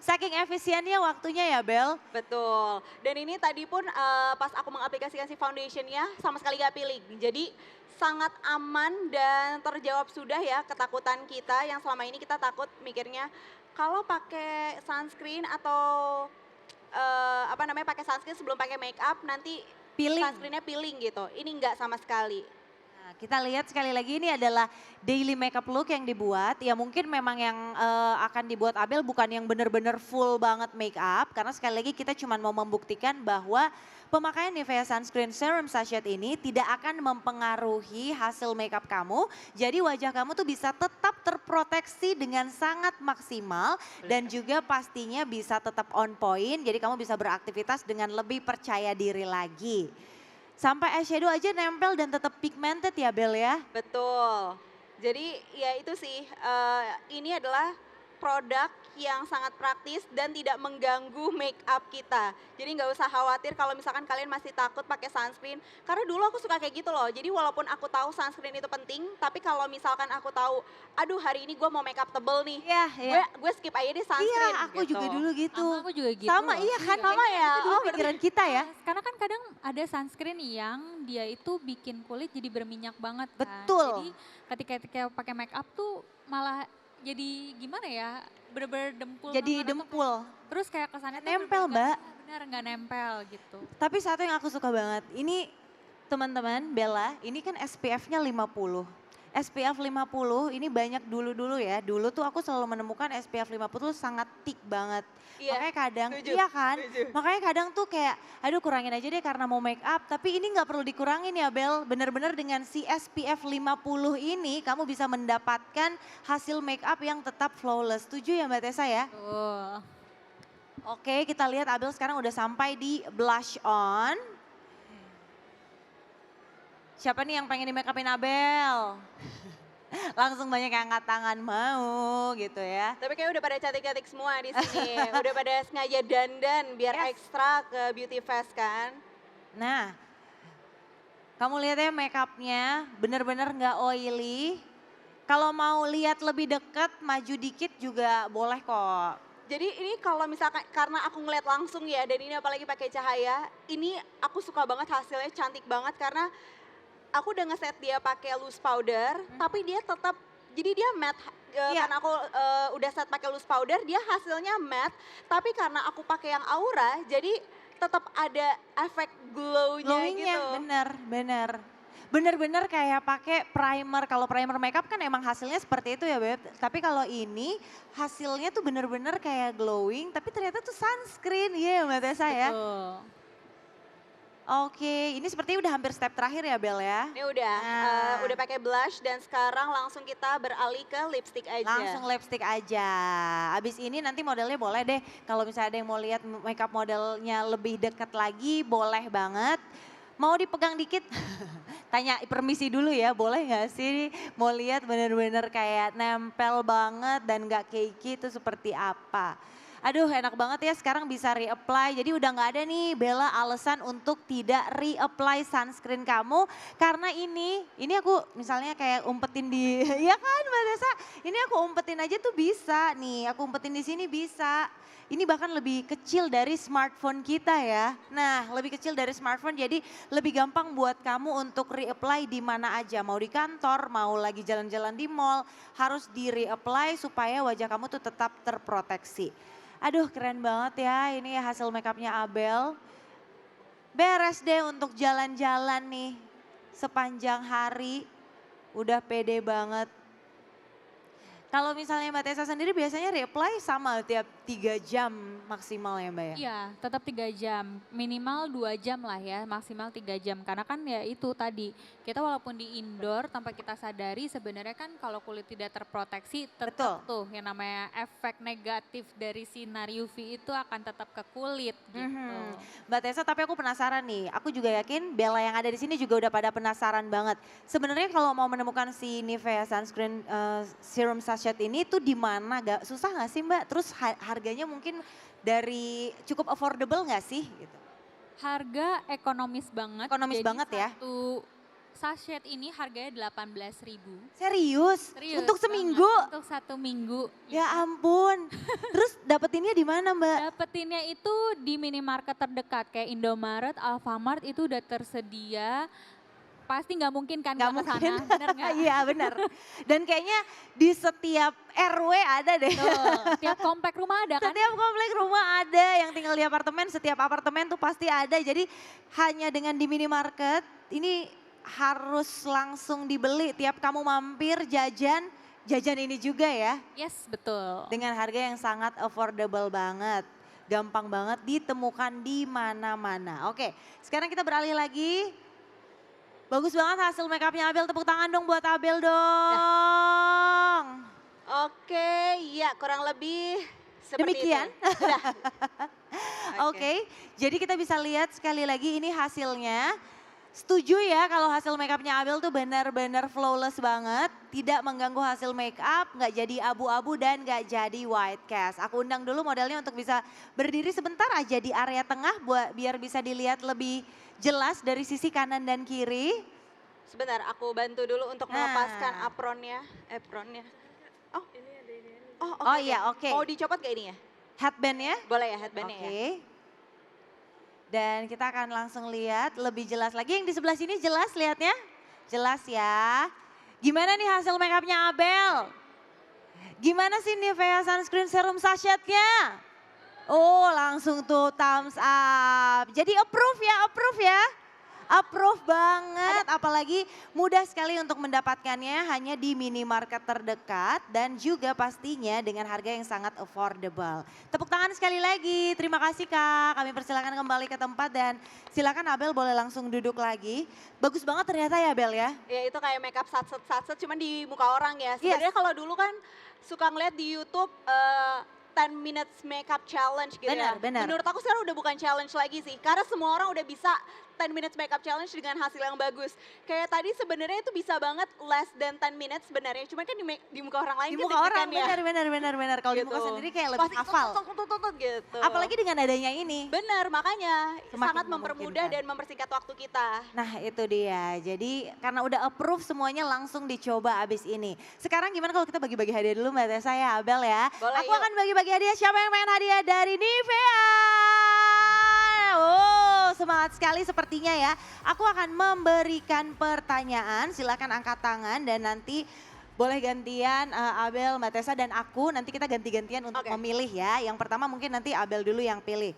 S1: Saking efisiennya waktunya ya Bel.
S4: Betul. Dan ini tadi pun pas aku mengaplikasikan si foundationnya sama sekali gak pilih. Jadi sangat aman dan terjawab sudah ya ketakutan kita yang selama ini kita takut mikirnya kalau pakai sunscreen atau pakai sunscreen sebelum pakai make up nanti
S1: Peeling.
S4: sunscreennya peeling gitu. Ini enggak sama sekali.
S1: Nah, kita lihat sekali lagi ini adalah daily makeup look yang dibuat. Ya mungkin memang yang akan dibuat Abel bukan yang benar-benar full banget make up. Karena sekali lagi kita cuma mau membuktikan bahwa pemakaian Nivea Sunscreen Serum Sachet ini tidak akan mempengaruhi hasil makeup kamu. Jadi wajah kamu tuh bisa tetap terproteksi dengan sangat maksimal. Dan juga pastinya bisa tetap on point. Jadi kamu bisa beraktivitas dengan lebih percaya diri lagi. Sampai eyeshadow aja nempel dan tetap pigmented ya Bel ya.
S4: Betul. Jadi ya itu sih, ini adalah produk yang sangat praktis dan tidak mengganggu make up kita. Jadi nggak usah khawatir kalau misalkan kalian masih takut pakai sunscreen. Karena dulu aku suka kayak gitu loh. Jadi walaupun aku tahu sunscreen itu penting, tapi kalau misalkan aku tahu, aduh hari ini gue mau make up tebel nih,
S1: Iya, iya.
S4: gue skip aja deh sunscreen.
S1: Iya, aku
S4: gitu.
S1: juga dulu gitu.
S3: Sama aku juga gitu.
S1: Sama
S3: loh.
S1: iya kan,
S4: Sama ya?
S1: Itu dulu
S4: Oh,
S1: pikiran kita ya.
S3: Karena kan kadang ada sunscreen yang dia itu bikin kulit jadi berminyak banget kan.
S1: Betul.
S3: Jadi ketika pakai make up tuh malah jadi gimana ya, bener-bener dempul
S1: Jadi
S3: banget atau
S1: dempul.
S3: terus kayak kesannya tuh
S1: Nempel,
S3: bener-bener
S1: Mbak.
S3: bener nggak nempel gitu.
S1: Tapi satu yang aku suka banget, ini teman-teman Bella, ini kan SPF-nya 50. SPF 50 ini banyak dulu-dulu ya, dulu tuh aku selalu menemukan SPF 50 sangat thick banget.
S4: Iya,
S1: Makanya kadang,
S4: setuju,
S1: iya kan?
S4: setuju.
S1: Makanya kadang tuh kayak, aduh kurangin aja deh karena mau make up. Tapi ini nggak perlu dikurangin ya Bel, bener-bener dengan si SPF 50 ini kamu bisa mendapatkan hasil make up yang tetap flawless. Setuju ya Mbak Tessa ya?
S3: Tuh.
S1: Oke, kita lihat Abel sekarang udah sampai di blush on. Siapa nih yang pengen di make upin Abel? Langsung banyak yang angkat tangan mau gitu ya.
S4: Tapi kayak udah pada cantik-cantik semua di sini. Udah pada sengaja dandan biar
S1: Yes.
S4: ekstra ke beauty fest kan.
S1: Nah, kamu lihat ya make upnya bener-bener nggak oily. Kalau mau lihat lebih deket, maju dikit juga boleh kok.
S4: Jadi ini kalau misalkan karena aku ngeliat langsung ya dan ini apalagi pakai cahaya, ini aku suka banget hasilnya cantik banget karena aku udah ngeset dia pakai loose powder, tapi dia tetap jadi dia matte.
S1: Iya.
S4: Karena aku udah set pakai loose powder, dia hasilnya matte. Tapi karena aku pakai yang aura, jadi tetap ada efek glow-nya
S1: Glowingnya
S4: gitu.
S1: bener. Bener-bener kayak pakai primer. Kalau primer makeup kan emang hasilnya seperti itu ya Beb. Tapi kalau ini hasilnya tuh bener-bener kayak glowing. Tapi ternyata tuh sunscreen. Iya Mbak Tessa ya.
S3: Betul.
S1: Oke, ini sepertinya udah hampir step terakhir ya Bel ya.
S4: Ini udah,
S1: Nah.
S4: udah pakai blush dan sekarang langsung kita beralih ke lipstick aja.
S1: Langsung lipstick aja. Abis ini nanti modelnya boleh deh. Kalau misalnya ada yang mau lihat makeup modelnya lebih dekat lagi, boleh banget. Mau dipegang dikit? Tanya permisi dulu ya, boleh gak sih? Mau lihat bener-bener kayak nempel banget dan gak cakey itu seperti apa. Aduh enak banget ya sekarang bisa reapply. Jadi udah gak ada nih Bella alasan untuk tidak reapply sunscreen kamu. Karena ini aku misalnya kayak umpetin di, ya kan Mbak Tessa? Ini aku umpetin aja tuh bisa nih, aku umpetin di sini bisa. Ini bahkan lebih kecil dari smartphone kita ya. Nah lebih kecil dari smartphone jadi lebih gampang buat kamu untuk reapply di mana aja. Mau di kantor, mau lagi jalan-jalan di mall, harus di reapply supaya wajah kamu tuh tetap terproteksi. Aduh keren banget ya ini hasil makeupnya Abel. Beres deh untuk jalan-jalan nih sepanjang hari. Udah pede banget. Kalau misalnya Mbak Tessa sendiri biasanya reapply sama tiap 3 jam maksimal ya Mbak ya?
S3: Iya, tetap 3 jam. Minimal 2 jam lah ya, maksimal 3 jam. Karena kan ya itu tadi, kita walaupun di indoor tanpa kita sadari sebenarnya kan kalau kulit tidak terproteksi tetap tuh yang namanya efek negatif dari sinar UV itu akan tetap ke kulit gitu.
S1: Mbak Tessa tapi aku penasaran nih, aku juga yakin Bella yang ada di sini juga udah pada penasaran banget. Sebenarnya kalau mau menemukan si Nivea Sunscreen Serum Sachet ini tuh di mana? Susah nggak sih Mbak? Terus harganya mungkin dari cukup affordable nggak sih? Gitu.
S3: Harga ekonomis banget.
S1: Ekonomis
S3: jadi
S1: banget ya?
S3: Satu sachet ini harganya 18.000.
S1: Serius?
S3: Serius
S1: Untuk
S3: banget,
S1: seminggu?
S3: Untuk 1 minggu.
S1: Ya ampun. Terus dapetinnya di mana Mbak?
S3: Dapetinnya itu di minimarket terdekat kayak Indomaret, Alfamart itu udah tersedia. Pasti nggak mungkin kan
S1: Nggak
S3: nggak kesana,
S1: mungkin.
S3: bener nggak?
S1: Iya benar. Dan kayaknya di setiap RW ada deh.
S3: Tuh, tiap komplek rumah ada kan?
S1: Setiap komplek rumah ada yang tinggal di apartemen, setiap apartemen tuh pasti ada. Jadi hanya dengan di minimarket ini harus langsung dibeli. Tiap kamu mampir jajan ini juga ya.
S3: Yes, betul.
S1: Dengan harga yang sangat affordable banget. Gampang banget ditemukan di mana-mana. Oke, sekarang kita beralih lagi. Bagus banget hasil makeupnya Abel, tepuk tangan dong buat Abel dong.
S4: Oke, ya kurang lebih seperti
S1: Demikian.
S4: itu. Udah.
S1: Oke, jadi kita bisa lihat sekali lagi ini hasilnya. Setuju ya kalau hasil makeupnya Abel tuh benar-benar flawless banget. Tidak mengganggu hasil makeup, nggak jadi abu-abu dan nggak jadi white cast. Aku undang dulu modelnya untuk bisa berdiri sebentar aja di area tengah biar bisa dilihat lebih jelas dari sisi kanan dan kiri.
S4: Sebentar, aku bantu dulu untuk
S1: Nah.
S4: melepaskan apronnya. Oh, oh,
S1: Oh iya, oke.
S4: Mau dicopot gak ini ya?
S1: Headbandnya.
S4: Boleh ya headbandnya
S1: Oke.
S4: ya?
S1: Dan kita akan langsung lihat lebih jelas lagi. Yang di sebelah sini jelas lihatnya? Jelas ya. Gimana nih hasil makeupnya Abel? Gimana sih Nivea Sunscreen Serum Sachet-nya? Oh langsung tuh thumbs up. Jadi approve ya. Approve banget, apalagi mudah sekali untuk mendapatkannya hanya di minimarket terdekat dan juga pastinya dengan harga yang sangat affordable. Tepuk tangan sekali lagi, terima kasih Kak. Kami persilakan kembali ke tempat dan silakan Abel boleh langsung duduk lagi. Bagus banget ternyata ya Abel ya.
S4: Ya itu kayak makeup satset cuman di muka orang ya. Sebenarnya kalau dulu kan suka ngeliat di YouTube 10 minutes makeup challenge gitu ya.
S1: Benar.
S4: Menurut aku sekarang udah bukan challenge lagi sih. Karena semua orang udah bisa 10 minutes makeup challenge dengan hasil yang bagus. Kayak tadi sebenarnya itu bisa banget less than 10 minutes sebenarnya. Cuman kan di muka orang lain
S1: Di
S4: kan
S1: muka orang
S4: deg-degan
S1: benar. Kalau di
S4: Gitu.
S1: muka sendiri kayak lebih
S4: Pasti
S1: hafal.
S4: tutut gitu.
S1: Apalagi dengan adanya ini.
S4: Benar, makanya
S1: Semakin
S4: sangat mempermudah
S1: memungkinkan.
S4: dan mempersingkat waktu kita.
S1: Nah itu dia, jadi karena udah approve semuanya langsung dicoba abis ini. Sekarang gimana kalau kita bagi-bagi hadiah dulu Mbak Tessa ya Abel ya.
S4: Boleh,
S1: Aku
S4: yuk.
S1: akan bagi-bagi hadiah, siapa yang pengen hadiah dari Nivea? Oh semangat sekali sepertinya ya. Aku akan memberikan pertanyaan, silakan angkat tangan dan nanti boleh gantian Abel, Mbak Tessa dan aku nanti kita ganti-gantian untuk
S4: Oke.
S1: memilih ya. Yang pertama mungkin nanti Abel dulu yang pilih.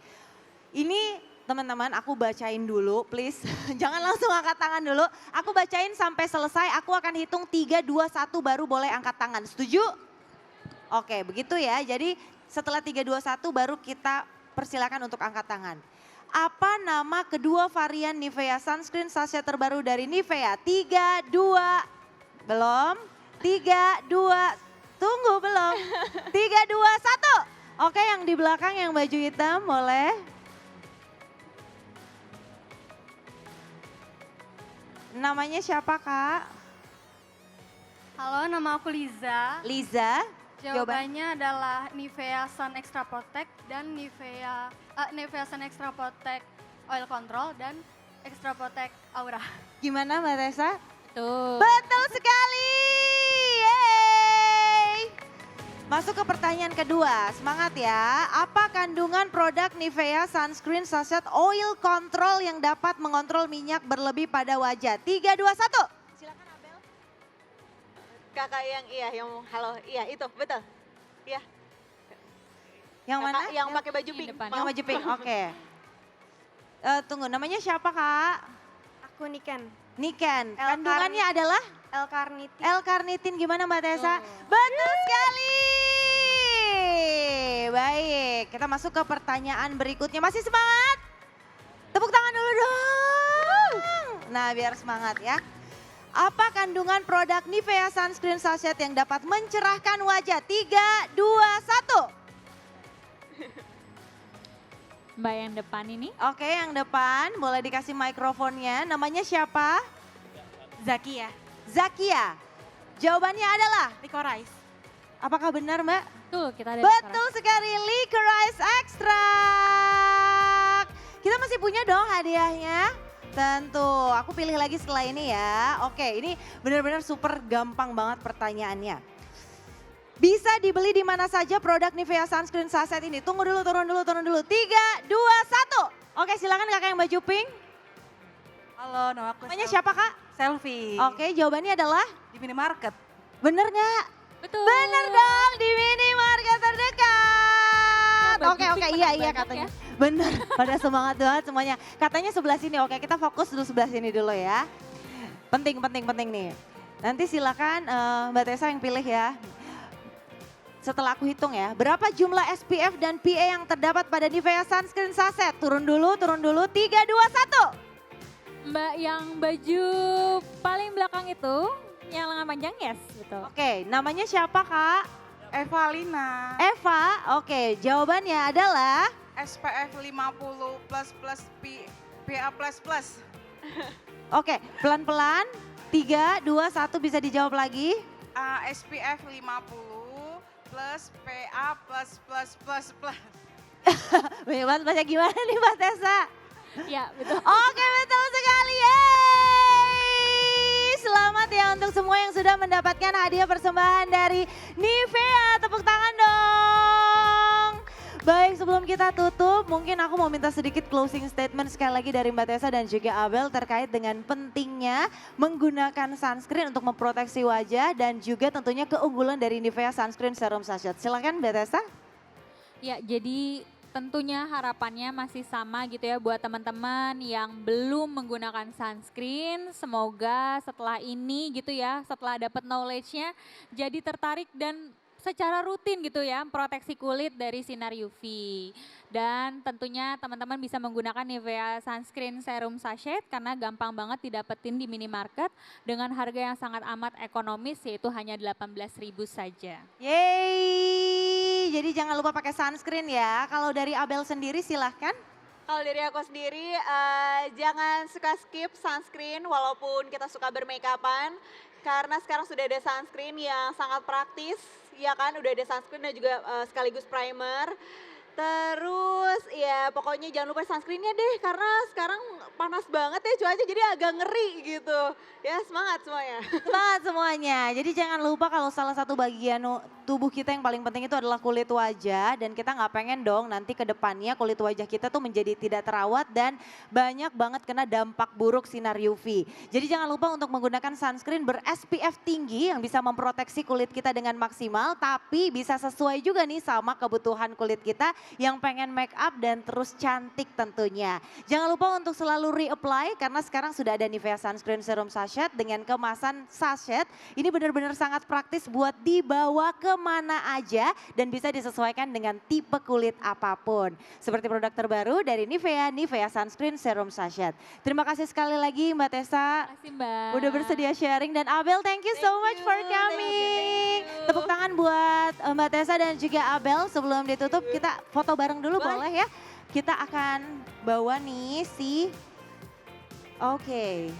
S1: Ini teman-teman aku bacain dulu please. Jangan langsung angkat tangan dulu. Aku bacain sampai selesai, aku akan hitung 3, 2, 1 baru boleh angkat tangan. Setuju? Oke begitu ya. Jadi setelah 3, 2, 1 baru kita persilakan untuk angkat tangan. Apa nama kedua varian Nivea Sunscreen Sachet terbaru dari Nivea? 3, 2, belum. 3, 2, tunggu belum. 3, 2, 1. Oke yang di belakang yang baju hitam boleh. Namanya siapa Kak?
S5: Halo, nama aku Liza.
S1: Liza.
S5: Jawabannya adalah Nivea Sun Extra Protect dan Nivea Sun Extra Protect Oil Control dan Extra Protect Aura.
S1: Gimana Mbak Tessa?
S3: Tuh.
S1: Betul sekali. Yeay. Masuk ke pertanyaan kedua, semangat ya. Apa kandungan produk Nivea Sunscreen Sachet Oil Control yang dapat mengontrol minyak berlebih pada wajah? 3, 2, 1. Silakan Abel.
S4: Kakak yang halo, itu betul. Iya.
S1: Yang mana?
S4: Kakak yang pakai baju
S3: Di
S4: pink.
S3: depan.
S1: Yang baju pink, oke. Tunggu, namanya siapa Kak?
S5: Aku Niken.
S1: Niken.
S5: L-carnitin.
S1: Kandungannya adalah?
S5: L-carnitin.
S1: L-carnitin, gimana Mbak Tessa?
S3: Tuh.
S1: Betul sekali. Baik, kita masuk ke pertanyaan berikutnya. Masih semangat? Tepuk tangan dulu dong. Nah, biar semangat ya. Apa kandungan produk Nivea Sunscreen Sachet yang dapat mencerahkan wajah? 3, 2, 1.
S3: Mbak yang depan ini.
S1: Oke, yang depan boleh dikasih mikrofonnya. Namanya siapa?
S5: Zakia.
S1: Zakia. Jawabannya adalah,
S5: Licorice.
S1: apakah benar Mbak?
S3: Tuh kita ada
S1: Betul sekali, Licorice Extract. Kita masih punya dong hadiahnya. Tentu, aku pilih lagi setelah ini ya. Oke, ini benar-benar super gampang banget pertanyaannya. Bisa dibeli di mana saja produk Nivea Sunscreen Sachet ini? Tunggu dulu, turun dulu. 3, 2, 1. Oke, silakan kakak yang baju pink.
S6: Halo, nama aku
S1: Namanya siapa kak?
S6: Selfie.
S1: Oke, jawabannya adalah
S6: Di minimarket.
S1: bener nggak?
S3: Betul.
S1: Bener dong, di minimarket terdekat.
S3: Ya, baju
S1: Oke,
S3: pink
S1: iya
S3: menang banyak
S1: katanya.
S3: ya.
S1: Bener, pada semangat banget semuanya. Katanya sebelah sini, oke kita fokus dulu sebelah sini dulu ya. Penting nih. Nanti silakan Mbak Tessa yang pilih ya. Setelah aku hitung ya, berapa jumlah SPF dan PA yang terdapat pada Nivea Sunscreen Sachet? Turun dulu. 3, 2, 1.
S3: Mbak yang baju paling belakang itu, yang lengan panjang, yes, betul.
S1: Oke, namanya siapa kak?
S6: Evalina.
S1: Eva, oke jawabannya adalah
S6: SPF 50 PA++.
S1: oke, pelan-pelan. 3, 2, 1 bisa dijawab lagi.
S6: SPF 50 plus PA++++.
S1: Banyak banget baca gimana nih Mbak Tessa?
S3: Ya, betul.
S1: Oke betul sekali, yeay! Selamat ya untuk semua yang sudah mendapatkan hadiah persembahan dari Nivea. Tepuk tangan dong. Baik, sebelum kita tutup, mungkin aku mau minta sedikit closing statement sekali lagi dari Mbak Tessa dan juga Abel terkait dengan pentingnya menggunakan sunscreen untuk memproteksi wajah dan juga tentunya keunggulan dari Nivea Sunscreen Serum Sachet. Silakan Mbak Tessa.
S3: Ya, jadi tentunya harapannya masih sama gitu ya buat teman-teman yang belum menggunakan sunscreen. Semoga setelah ini gitu ya, setelah dapat knowledge-nya jadi tertarik dan secara rutin gitu ya proteksi kulit dari sinar UV. Dan tentunya teman-teman bisa menggunakan Nivea Sunscreen Serum Sachet karena gampang banget didapetin di minimarket dengan harga yang sangat amat ekonomis yaitu hanya 18.000 saja.
S1: Yeay, jadi jangan lupa pakai sunscreen ya. Kalau dari Abel sendiri silahkan.
S4: Kalau dari aku sendiri, jangan suka skip sunscreen walaupun kita suka bermakeupan. Karena sekarang sudah ada sunscreen yang sangat praktis, ya kan? Udah ada sunscreen dan juga sekaligus primer. Terus ya pokoknya jangan lupa sunscreennya deh karena sekarang panas banget ya cuaca jadi agak ngeri gitu. Ya semangat semuanya.
S1: Semangat semuanya. Jadi jangan lupa kalau salah satu bagian tubuh kita yang paling penting itu adalah kulit wajah. Dan kita nggak pengen dong nanti ke depannya kulit wajah kita tuh menjadi tidak terawat dan banyak banget kena dampak buruk sinar UV. Jadi jangan lupa untuk menggunakan sunscreen ber-SPF tinggi yang bisa memproteksi kulit kita dengan maksimal. Tapi bisa sesuai juga nih sama kebutuhan kulit kita yang pengen make up dan terus cantik tentunya. Jangan lupa untuk selalu reapply karena sekarang sudah ada Nivea Sunscreen Serum Sachet dengan kemasan sachet. Ini benar-benar sangat praktis buat dibawa kemana aja dan bisa disesuaikan dengan tipe kulit apapun. Seperti produk terbaru dari Nivea, Nivea Sunscreen Serum Sachet. Terima kasih sekali lagi Mbak Tessa.
S3: Terima kasih Mbak.
S1: Udah bersedia sharing dan Abel thank you so much for coming. Tepuk tangan buat Mbak Tessa dan juga Abel. Sebelum ditutup kita foto bareng dulu boleh ya. Kita akan bawa nih si Oke.